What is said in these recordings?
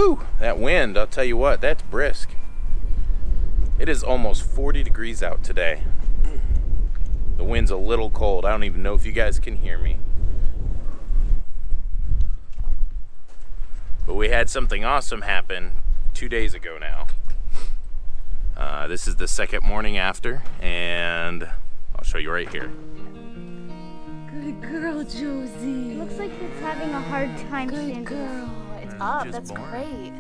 Woo! That wind, I'll tell you what, that's brisk. It is almost 40 degrees out today. The wind's a little cold. I don't even know if you guys can hear me. But we had something awesome happen 2 days ago now. This is the second morning after, and I'll show you right here. Good girl, Josie. Looks like it's having a hard time standing. Good girl. It's up. Just That's born. great.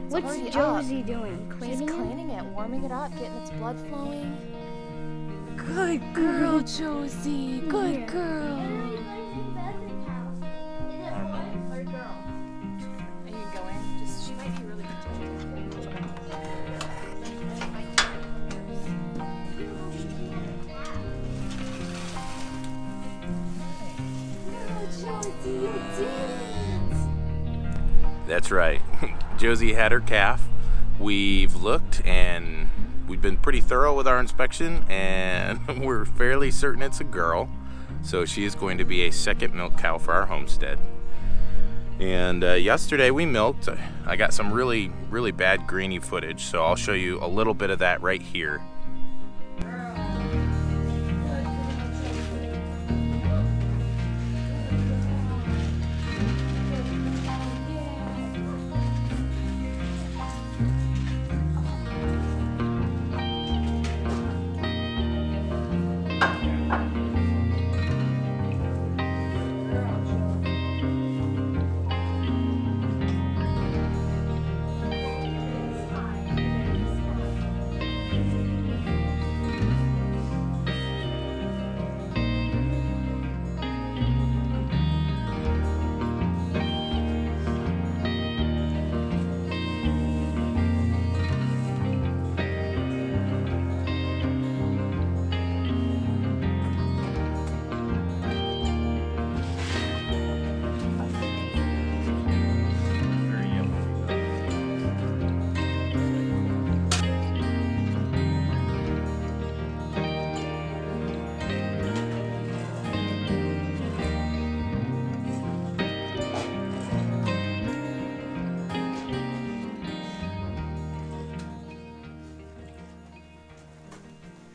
What's Josie doing? She's Cleaning it? cleaning it, warming it up, getting its blood flowing. Good girl, Josie. Good girl. Are you going? Just she might be really Josie, you did it! That's right. Josie had her calf. We've looked and we've been pretty thorough with our inspection, and we're fairly certain it's a girl. So she is going to be a second milk cow for our homestead. And yesterday we milked. I got some really, really bad grainy footage, so I'll show you a little bit of that right here.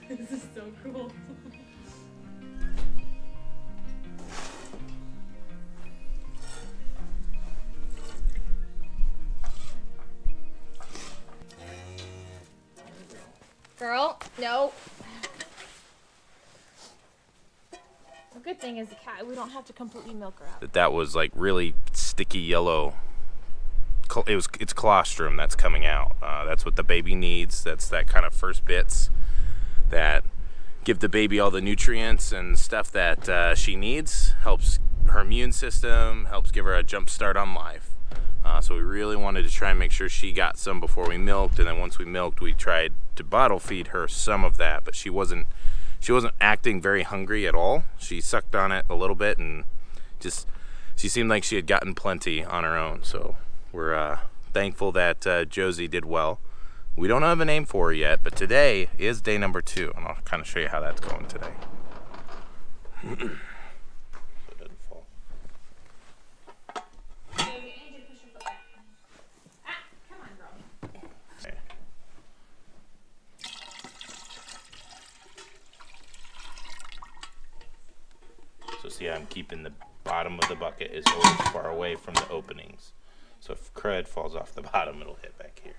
This is so cool. Girl, no. The good thing is the cat, we don't have to completely milk her out. That was like really sticky yellow. It's colostrum that's coming out. That's what the baby needs. That's that kind of first bits that give the baby all the nutrients and stuff that she needs. Helps her immune system, helps give her a jump start on life. So we really wanted to try and make sure she got some before we milked, and then once we milked, we tried to bottle feed her some of that, but she wasn't acting very hungry at all. She sucked on it a little bit, and she seemed like she had gotten plenty on her own. So we're thankful that Josie did well. We don't have a name for her yet, but today is day number 2, and I'll kind of show you how that's going today. So see, I'm keeping the bottom of the bucket is always far away from the openings. So if crud falls off the bottom, it'll hit back here.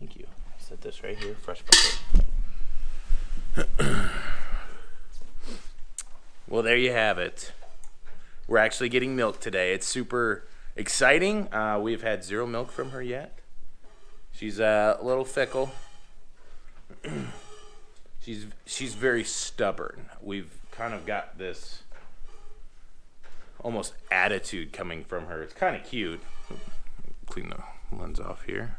Thank you. Set this right here, fresh bucket. Well, there you have it. We're actually getting milk today. It's super exciting. We've had 0 milk from her yet. She's a little fickle. She's very stubborn. We've kind of got this almost attitude coming from her. It's kind of cute. Clean the lens off here.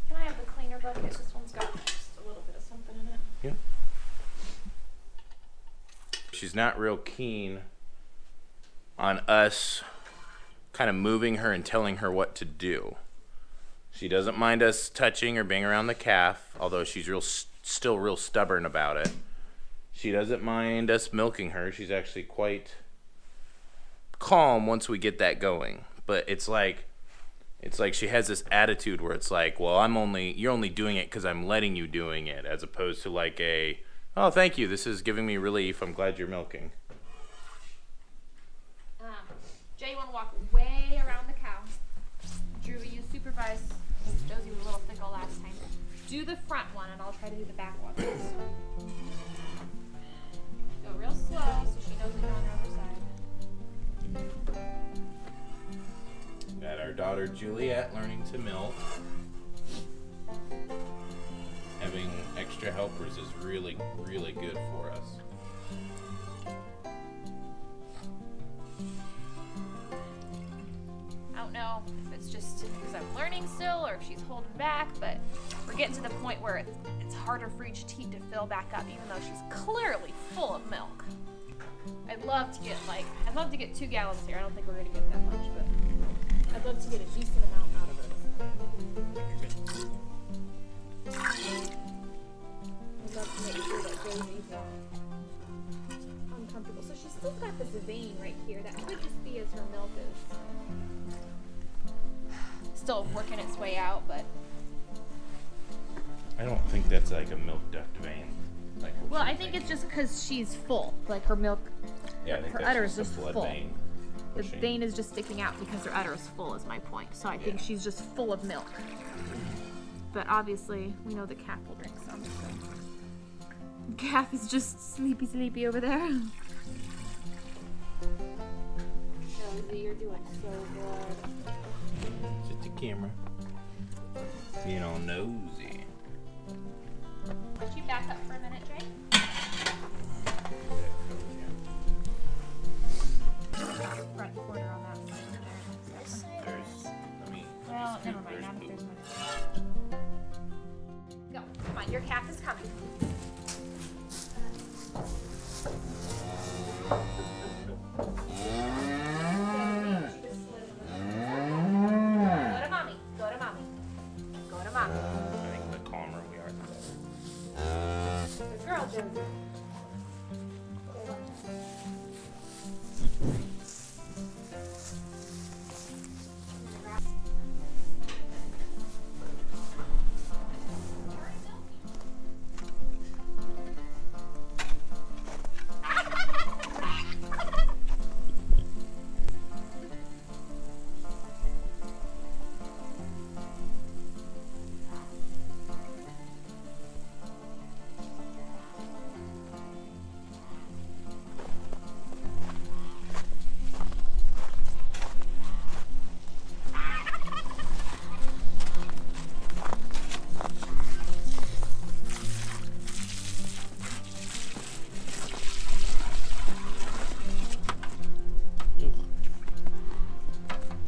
Can I have the cleaner bucket? This one's got just a little bit of something in it. Yeah. She's not real keen on us kind of moving her and telling her what to do. She doesn't mind us touching or being around the calf, although she's still real stubborn about it. She doesn't mind us milking her. She's actually quite calm once we get that going. But it's like she has this attitude where it's like, well, you're only doing it because I'm letting you doing it, as opposed to like oh, thank you, this is giving me relief, I'm glad you're milking. Jay, you want to walk way around the cow. Drew, you supervise. Josie was a little fickle last time. Do the front one, and I'll try to do the back one. Go real slow so she knows that you're on the other side. Got our daughter Juliet learning to milk. Having extra helpers is really, really good for us. I don't know if it's just because I'm learning still or if she's holding back, but we're getting to the point where it's harder for each teat to fill back up, even though she's clearly full of milk. I'd love to get 2 gallons here. I don't think we're going to get that much, but I'd love to get a decent amount out of her. I'd love to make sure that Josie's uncomfortable. So she's still got this vein right here. That could just be as her milk is still working its way out, but I don't think that's like a milk duct vein. Like I think it's just because she's full. Like her milk, yeah, I think her that's udder is just just a blood full. vein. The vein is just sticking out because her udder is full, is my point. So I think she's just full of milk. But obviously, we know the calf will drink some. So. Calf is just sleepy over there. Josie, you're doing so good. Just a camera. Being all nosy. Would you back up for a minute, Jay? Front quarter on that side over there. This side? Well, never mind. Not if there's one. Go. Come on, your calf is coming. Go to mommy. I think the calmer we are, the better. Good girl, Josie.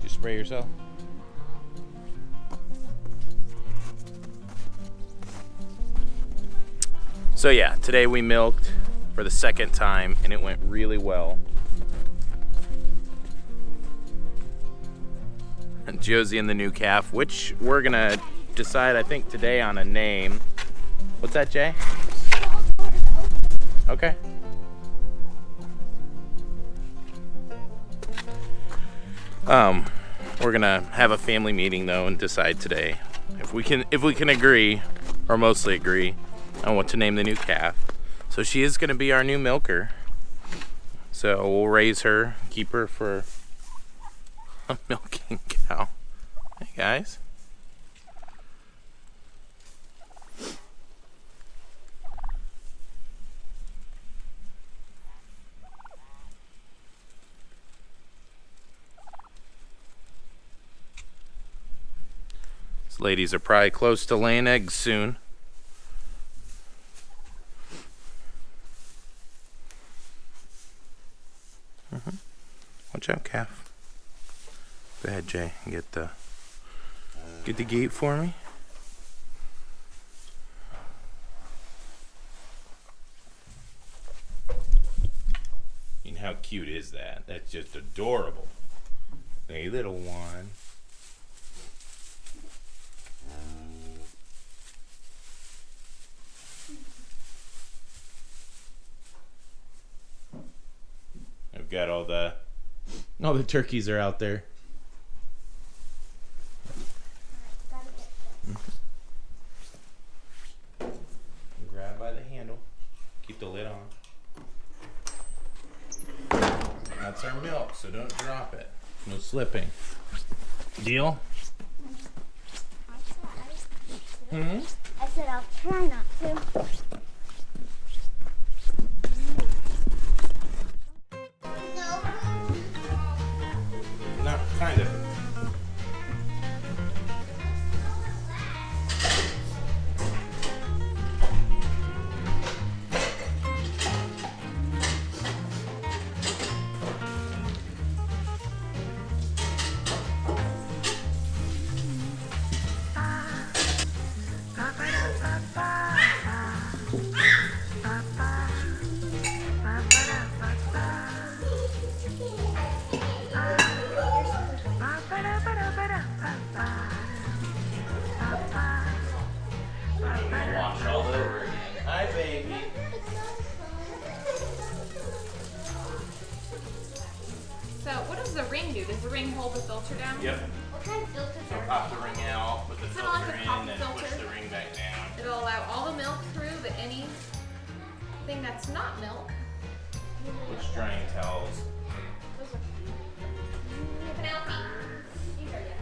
Spray yourself? So yeah, today we milked for the second time and it went really well. And Josie and the new calf, which we're gonna decide I think today on a name. What's that, Jay? Okay. We're gonna have a family meeting though and decide today if we can agree, or mostly agree, on what to name the new calf. So she is gonna be our new milker. So we'll raise her, keep her for a milking cow. Hey guys. These ladies are probably close to laying eggs soon. Watch out, calf. Go ahead, Jay, and get the gate for me. I mean, how cute is that? That's just adorable. Hey, little one. I've got all the Oh, the turkeys are out there. Grab by the handle. Keep the lid on. That's our milk, so don't drop it. No slipping. Deal? Hmm? I said I'll try not to. No, kind of. Wash all over again. Hi, baby. So what does the ring do? Does the ring hold the filter down? Yep. What kind of filters So are pop the ring out, put the Kinda like filter a in, pop and filter. push the ring back down. It'll allow all the milk through, but anything that's not milk. Which drying towels? Penelope. You heard it.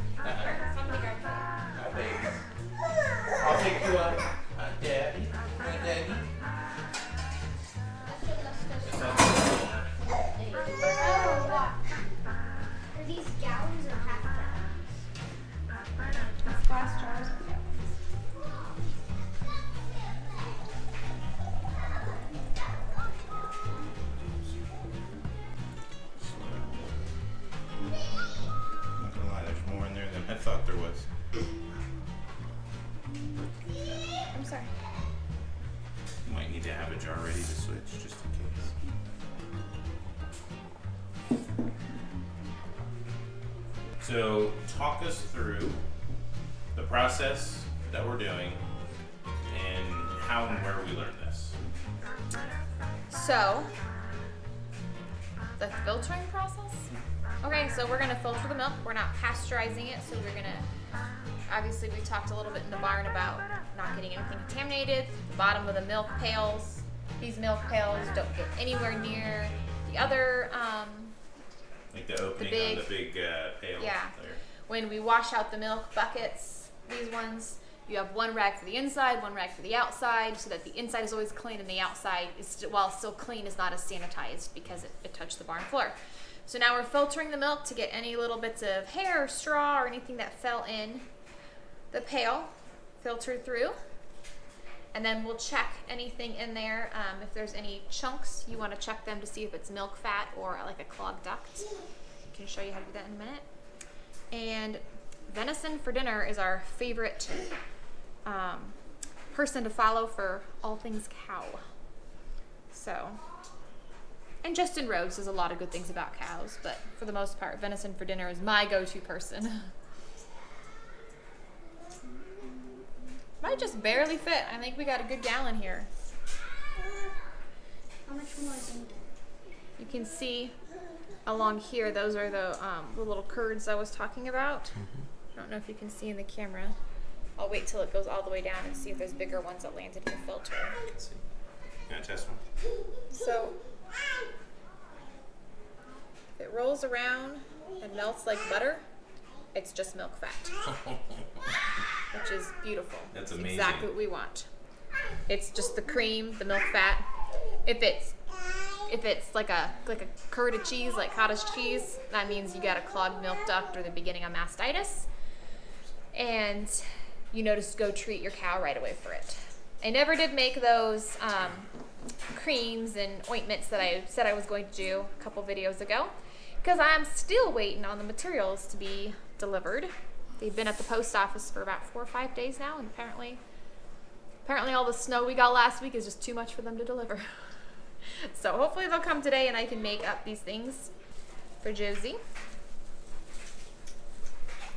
Somebody grab it. Hi, baby. I'll pick you up. Hi, Daddy. Hi, Daddy. Oh, what? Are these gallons or half gallons? These glass jars are gallons. Not gonna lie, there's more in there than I thought there was. I'm sorry. You might need to have a jar ready to switch, just in case. So, talk us through the process that we're doing and how and where we learned this. So, the filtering process? Okay, so we're gonna filter the milk. We're not pasteurizing it, so we're gonna, obviously we talked a little bit in the barn about not getting anything contaminated. The bottom of the milk pails, these milk pails don't get anywhere near the other, Like the opening big- on the big pail yeah. there. When we wash out the milk buckets, these ones, you have one rag for the inside, one rag for the outside, so that the inside is always clean and the outside, is while still clean, is not as sanitized because it touched the barn floor. So now we're filtering the milk to get any little bits of hair or straw or anything that fell in the pail, filtered through. And then we'll check anything in there. If there's any chunks, you want to check them to see if it's milk fat or like a clogged duct. I can show you how to do that in a minute. And venison for dinner is our favorite person to follow for all things cow. So, and Justin Rhodes says a lot of good things about cows, but for the most part, venison for dinner is my go-to person. Might just barely fit. I think we got a good gallon here. How much more is in there? You can see along here, those are the little curds I was talking about. I don't know if you can see in the camera. I'll wait till it goes all the way down and see if there's bigger ones that landed in the filter. Let's see. You want to test one? So, if it rolls around and melts like butter, it's just milk fat. Which is beautiful. That's It's amazing. exactly what we want. It's just the cream, the milk fat. If it's like a curd of cheese, like cottage cheese, that means you got a clogged milk duct or the beginning of mastitis. And you know to go treat your cow right away for it. I never did make those creams and ointments that I said I was going to do a couple videos ago, because I'm still waiting on the materials to be delivered. They've been at the post office for about 4 or 5 days now, and apparently all the snow we got last week is just too much for them to deliver. So hopefully they'll come today and I can make up these things for Josie.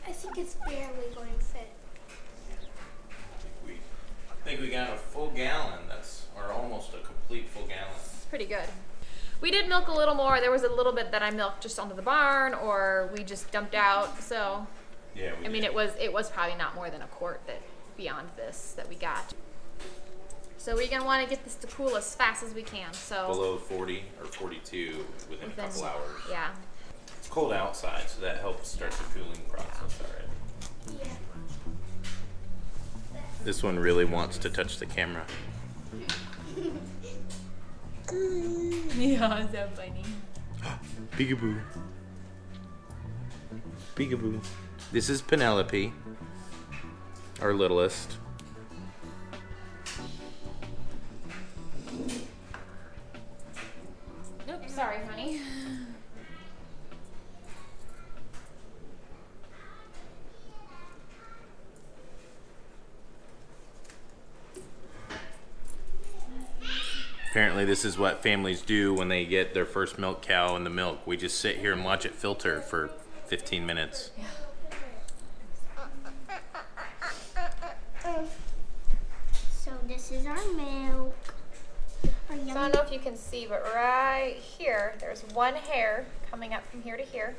I think it's barely going to fit. I think we got a full gallon. Or almost a complete full gallon. It's pretty good. We did milk a little more. There was a little bit that I milked just onto the barn, or we just dumped out. So, Yeah, I mean, it was probably not more than a quart that beyond this that we got. So we're gonna want to get this to cool as fast as we can. So below 40 or 42 within a couple hours. Yeah. It's cold outside, so that helps start the cooling process already. Yeah. This one really wants to touch the camera. Yeah, so funny. Peekaboo. Peekaboo. This is Penelope, our littlest. Nope, sorry, honey. Apparently this is what families do when they get their first milk cow and the milk. We just sit here and watch it filter for 15 minutes. So this is our milk. Our So I don't know if you can see, but right here, there's one hair coming up from here to here.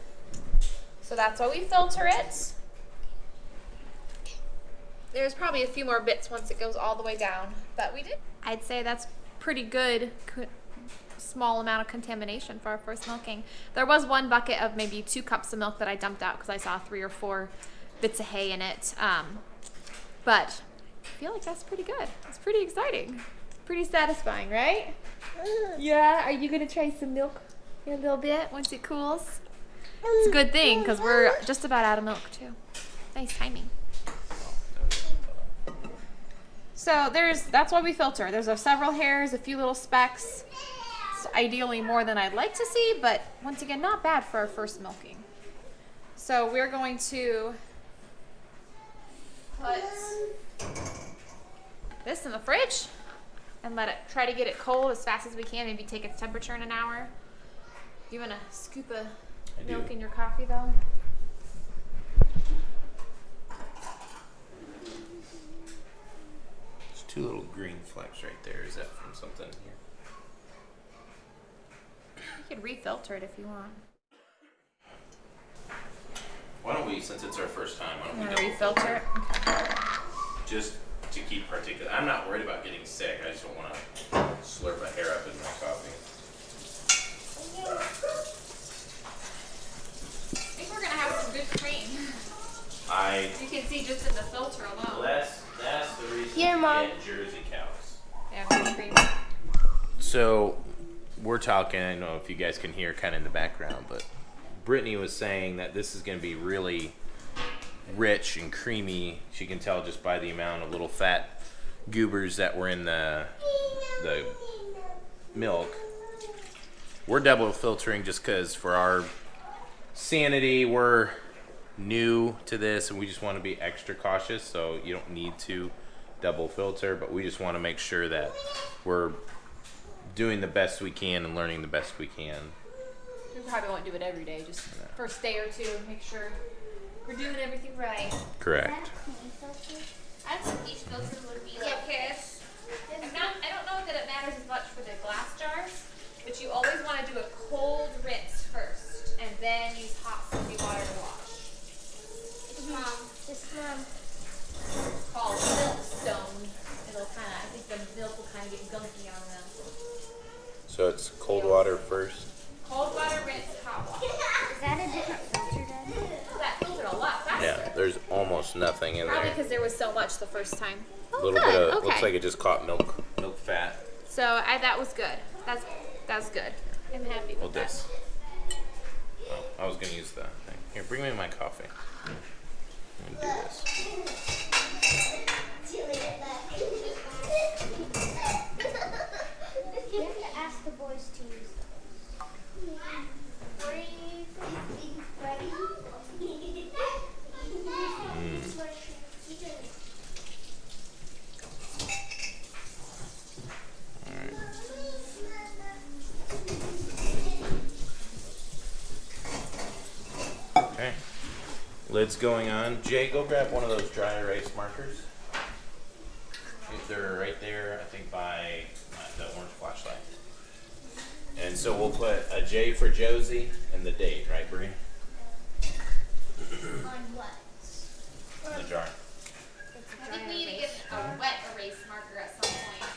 So that's why we filter it. There's probably a few more bits once it goes all the way down, but we did. I'd say that's pretty good, small amount of contamination for our first milking. There was one bucket of maybe 2 cups of milk that I dumped out because I saw 3 or 4 bits of hay in it. But I feel like that's pretty good. It's pretty exciting. Pretty satisfying, right? Yeah, are you gonna try some milk in a little bit once it cools? It's a good thing because we're just about out of milk too. Nice timing. So that's why we filter. There's several hairs, a few little specks. It's ideally more than I'd like to see, but once again, not bad for our first milking. So we're going to put this in the fridge and try to get it cold as fast as we can. Maybe take its temperature in an hour. You want a scoop of milk in your coffee though? There's 2 little green flecks right there. Is that from something here? You could refilter it if you want. Why don't we, since it's our first time, why don't You we want to refilter it? Okay. just to keep particular. I'm not worried about getting sick. I just don't want to slurp a hair up in my coffee. I think we're gonna have some good cream. You can see just in the filter alone. That's the reason Here, we Mom. get Jersey cows. Yeah, good cream. So we're talking, I don't know if you guys can hear kind of in the background, but Brittany was saying that this is going to be really rich and creamy. She can tell just by the amount of little fat goobers that were in the milk. We're double filtering just because for our sanity, we're new to this and we just want to be extra cautious, so you don't need to double filter, but we just want to make sure that we're doing the best we can and learning the best we can. We probably won't do it every day, just first day or 2, make sure we're doing everything right. Correct. I think each filter would be okay. I don't know that it matters as much for the glass jars, but you always want to do a cold rinse first, and then use hot soapy water to wash. Mom. It's called milk stone. I think the milk will kind of get gunky on them. So it's cold water first. Cold water, rinse, hot water. Is that a different filter, Dad? That filtered a lot faster. Yeah, there's almost nothing in Probably there. because there was so much the first time. A little bit of, looks like it just caught milk fat. So that was good. That's good. I'm happy with Well, this. Oh, I was gonna use the thing. Here, bring me my coffee. I'm gonna do this. You have to ask the boys to use those. Okay. Lid's going on. Jay, go grab one of those dry erase markers. If they're right there, I think by the orange flashlight. And And so we'll put a J for Josie and the date, right, Brie? On what? In the jar. I think we need to get a wet erase marker at some point.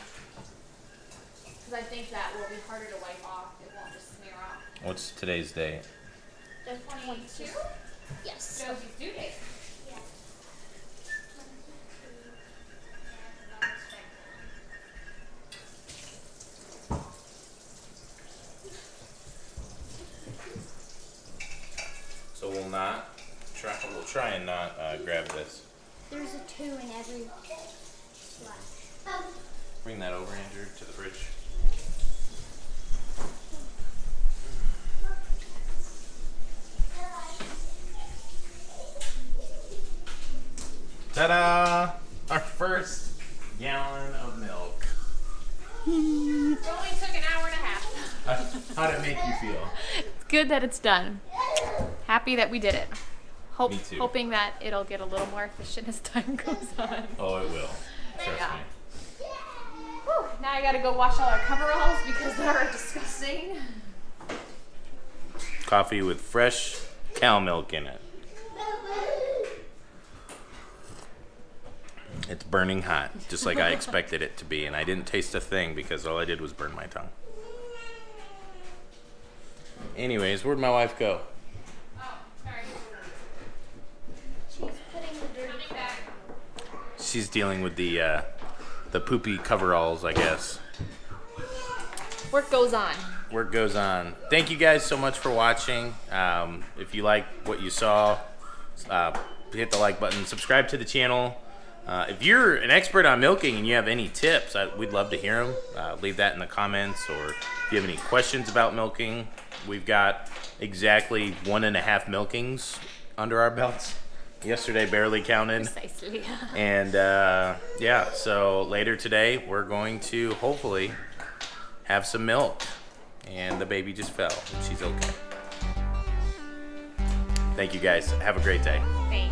Because I think that will be harder to wipe off. It won't just smear off. What's today's date? The 22? Yes. Josie's due date. So we'll try and not grab this. There's a 2 in every slash. Bring that over, Andrew, to the fridge. Ta-da! Our first gallon of milk. It only took an hour and a half. How'd it make you feel? It's good that it's done. Happy that we did it. Me too. Hoping that it'll get a little more efficient as time goes on. Oh, it will. Trust Yeah. me. Whew, now I gotta go wash all our coveralls because they're disgusting. Coffee with fresh cow milk in it. It's burning hot, just like I expected it to be, and I didn't taste a thing because all I did was burn my tongue. Anyways, where'd my wife go? Oh, sorry. She's putting the dirty back. She's dealing with the poopy coveralls, I guess. Work goes on. Work goes on. Thank you guys so much for watching. If you like what you saw, hit the like button. Subscribe to the channel. If you're an expert on milking and you have any tips, we'd love to hear them. Leave that in the comments, or if you have any questions about milking. We've got exactly 1.5 milkings under our belts. Yesterday barely counted. Precisely. And yeah, so later today we're going to hopefully have some milk. And the baby just fell. She's okay. Thank you guys. Have a great day. Thanks.